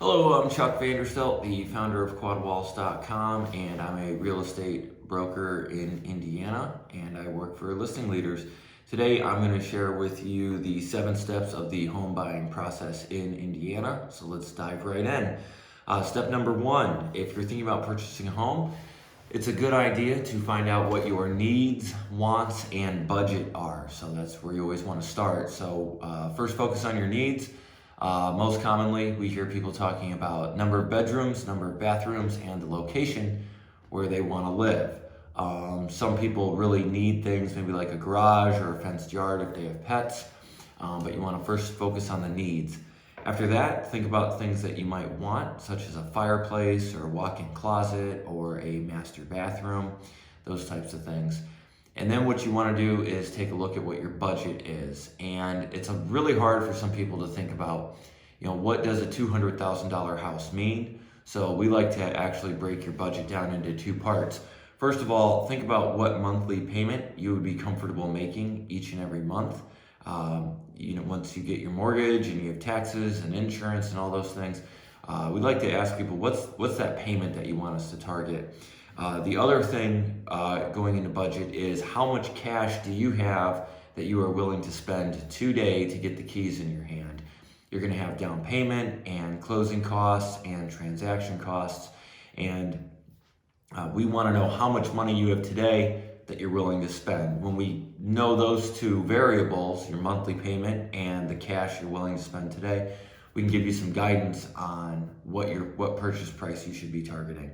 Hello, I'm Chuck Vanderstelt, the founder of Quadwalls.com, and I'm a real estate broker in Indiana, and I work for listing leaders. Today, I'm going to share with you the 7 steps of the home buying process in Indiana. So let's dive right in. Step number 1, if you're thinking about purchasing a home, it's a good idea to find out what your needs, wants, and budget are. So that's where you always want to start. So first, focus on your needs. Most commonly, we hear people talking about number of bedrooms, number of bathrooms, and the location where they want to live. Some people really need things, maybe like a garage or a fenced yard if they have pets, but you want to first focus on the needs. After that, think about things that you might want, such as a fireplace or a walk-in closet or a master bathroom, those types of things. And then what you want to do is take a look at what your budget is. And it's really hard for some people to think about, what does a $200,000 house mean? So we like to actually break your budget down into 2 parts. First of all, think about what monthly payment you would be comfortable making each and every month. Once you get your mortgage and you have taxes and insurance and all those things, we'd like to ask people, what's that payment that you want us to target? The other thing going into budget is how much cash do you have that you are willing to spend today to get the keys in your hand? You're going to have down payment and closing costs and transaction costs, and we want to know how much money you have today that you're willing to spend. When we know those 2 variables, your monthly payment and the cash you're willing to spend today, we can give you some guidance on what purchase price you should be targeting.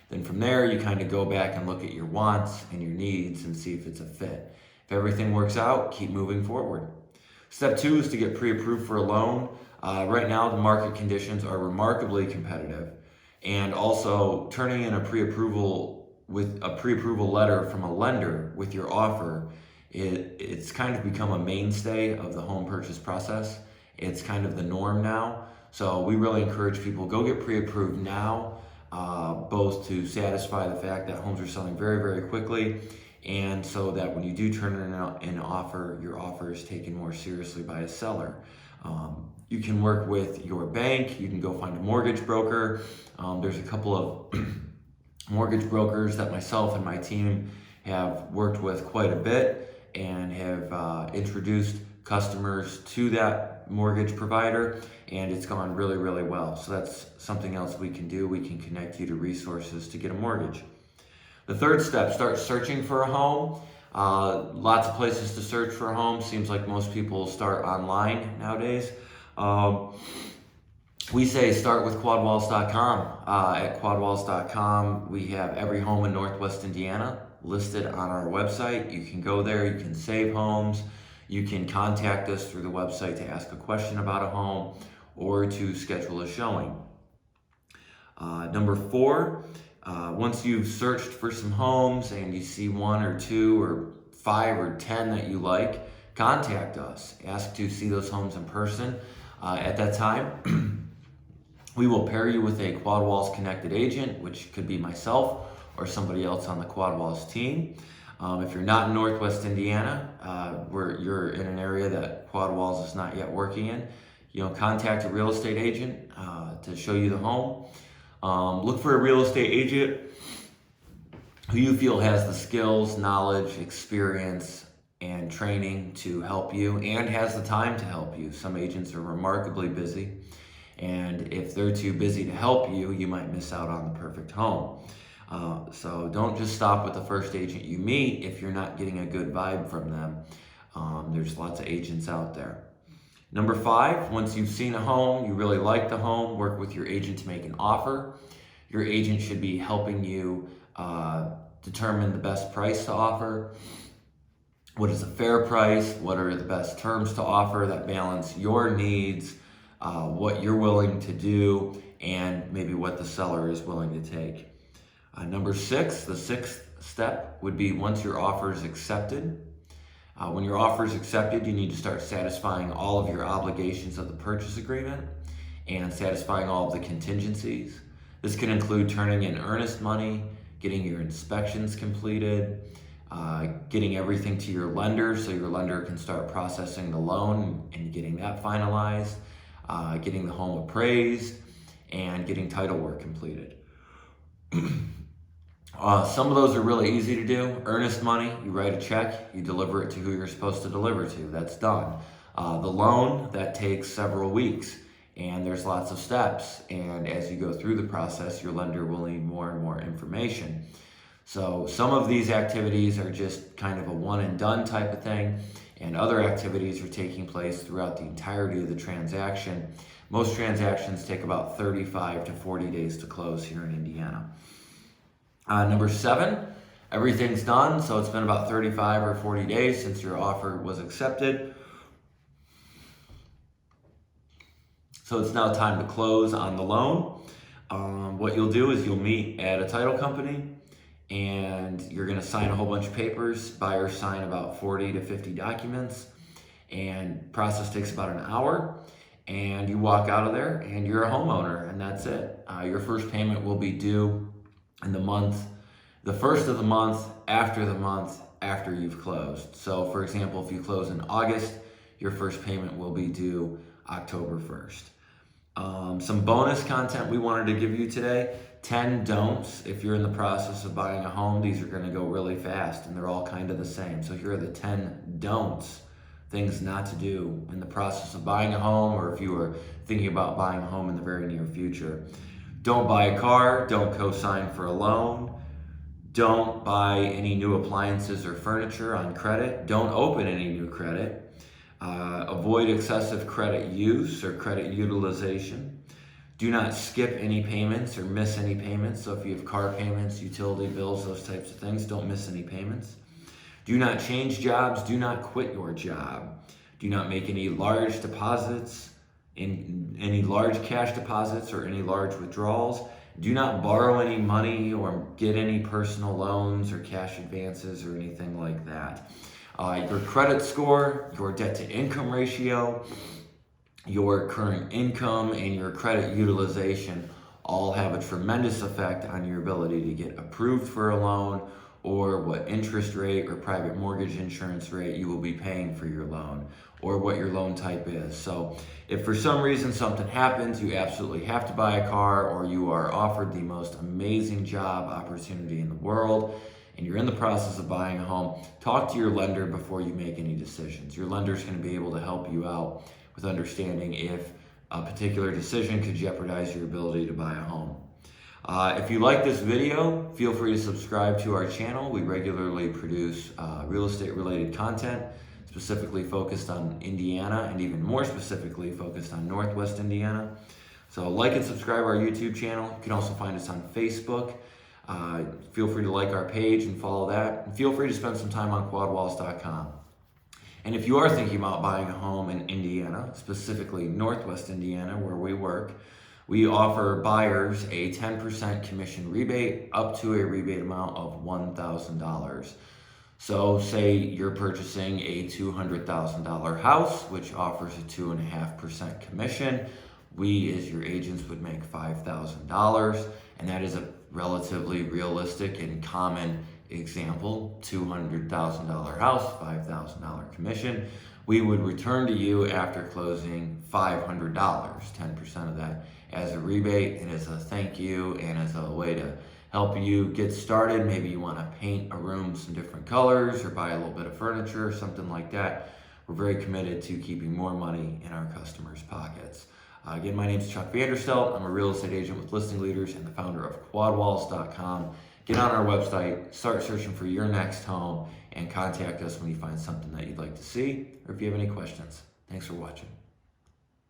Then from there, you kind of go back and look at your wants and your needs and see if it's a fit. If everything works out, keep moving forward. Step 2 is to get pre-approved for a loan. Right now, the market conditions are remarkably competitive. And also, turning in a pre-approval letter from a lender with your offer, it's kind of become a mainstay of the home purchase process. It's kind of the norm now. So we really encourage people, go get pre-approved now. Both to satisfy the fact that homes are selling very, very quickly, and so that when you do turn in an offer, your offer is taken more seriously by a seller. You can work with your bank, you can go find a mortgage broker. There's a couple of mortgage brokers that myself and my team have worked with quite a bit and have introduced customers to that mortgage provider, and it's gone really, really well. So that's something else we can do. We can connect you to resources to get a mortgage. The third step, start searching for a home. Lots of places to search for a home. Seems like most people start online nowadays. We say start with Quadwalls.com. At Quadwalls.com, we have every home in Northwest Indiana listed on our website. You can go there, you can save homes. You can contact us through the website to ask a question about a home or to schedule a showing. Number 4, once you've searched for some homes and you see 1 or 2 or 5 or 10 that you like, contact us. Ask to see those homes in person. At that time, we will pair you with a Quadwalls connected agent, which could be myself or somebody else on the Quadwalls team. If you're not in Northwest Indiana, where you're in an area that Quadwalls is not yet working in, contact a real estate agent to show you the home. Look for a real estate agent who you feel has the skills, knowledge, experience, and training to help you and has the time to help you. Some agents are remarkably busy, and if they're too busy to help you, you might miss out on the perfect home. So don't just stop with the first agent you meet if you're not getting a good vibe from them. There's lots of agents out there. Number 5, once you've seen a home, you really like the home, work with your agent to make an offer. Your agent should be helping you determine the best price to offer. What is a fair price? What are the best terms to offer that balance your needs, what you're willing to do, and maybe what the seller is willing to take. Number 6, the 6th step would be once your offer is accepted. When your offer is accepted, you need to start satisfying all of your obligations of the purchase agreement and satisfying all of the contingencies. This can include turning in earnest money, getting your inspections completed, getting everything to your lender so your lender can start processing the loan and getting that finalized, getting the home appraised, and getting title work completed. Some of those are really easy to do. Earnest money, you write a check, you deliver it to who you're supposed to deliver to. That's done. The loan, that takes several weeks, and there's lots of steps. And as you go through the process, your lender will need more and more information. So some of these activities are just kind of a one and done type of thing, and other activities are taking place throughout the entirety of the transaction. Most transactions take about 35 to 40 days to close here in Indiana. Number 7, everything's done, so it's been about 35 or 40 days since your offer was accepted. So it's now time to close on the loan. What you'll do is you'll meet at a title company, and you're going to sign a whole bunch of papers. Buyers sign about 40 to 50 documents, and process takes about an hour. And you walk out of there, and you're a homeowner, and that's it. Your first payment will be due in the first of the month after you've closed. So for example, if you close in August, your first payment will be due October 1st. Some bonus content we wanted to give you today: 10 don'ts. If you're in the process of buying a home, these are going to go really fast, and they're all kind of the same. So here are the 10 don'ts, things not to do in the process of buying a home, or if you are thinking about buying a home in the very near future. Don't buy a car, don't co-sign for a loan, don't buy any new appliances or furniture on credit, don't open any new credit, avoid excessive credit use or credit utilization, do not skip any payments or miss any payments. So if you have car payments, utility bills, those types of things, don't miss any payments. Do not change jobs, do not quit your job, do not make any large deposits, in any large cash deposits or any large withdrawals. Do not borrow any money or get any personal loans or cash advances or anything like that. Your credit score, your debt to income ratio, your current income, and your credit utilization all have a tremendous effect on your ability to get approved for a loan, or what interest rate or private mortgage insurance rate you will be paying for your loan, or what your loan type is. So if for some reason something happens, you absolutely have to buy a car, or you are offered the most amazing job opportunity in the world, and you're in the process of buying a home, talk to your lender before you make any decisions. Your lender is going to be able to help you out with understanding if a particular decision could jeopardize your ability to buy a home. If you like this video, feel free to subscribe to our channel. We regularly produce real estate related content, specifically focused on Indiana, and even more specifically focused on Northwest Indiana. So like and subscribe our YouTube channel. You can also find us on Facebook. Feel free to like our page and follow that. And feel free to spend some time on Quadwalls.com. And if you are thinking about buying a home in Indiana, specifically Northwest Indiana, where we work, we offer buyers a 10% commission rebate up to a rebate amount of $1,000. So say you're purchasing a $200,000 house, which offers a 2.5% commission. We, as your agents, would make $5,000, and that is a relatively realistic and common example. $200,000 house, $5,000 commission. We would return to you after closing $500, 10% of that, as a rebate and as a thank you and as a way to help you get started. Maybe you want to paint a room some different colors or buy a little bit of furniture or something like that. We're very committed to keeping more money in our customers' pockets. Again, my name is Chuck Vanderstelt. I'm a real estate agent with Listing Leaders and the founder of Quadwalls.com. Get on our website, start searching for your next home, and contact us when you find something that you'd like to see, or if you have any questions. Thanks for watching.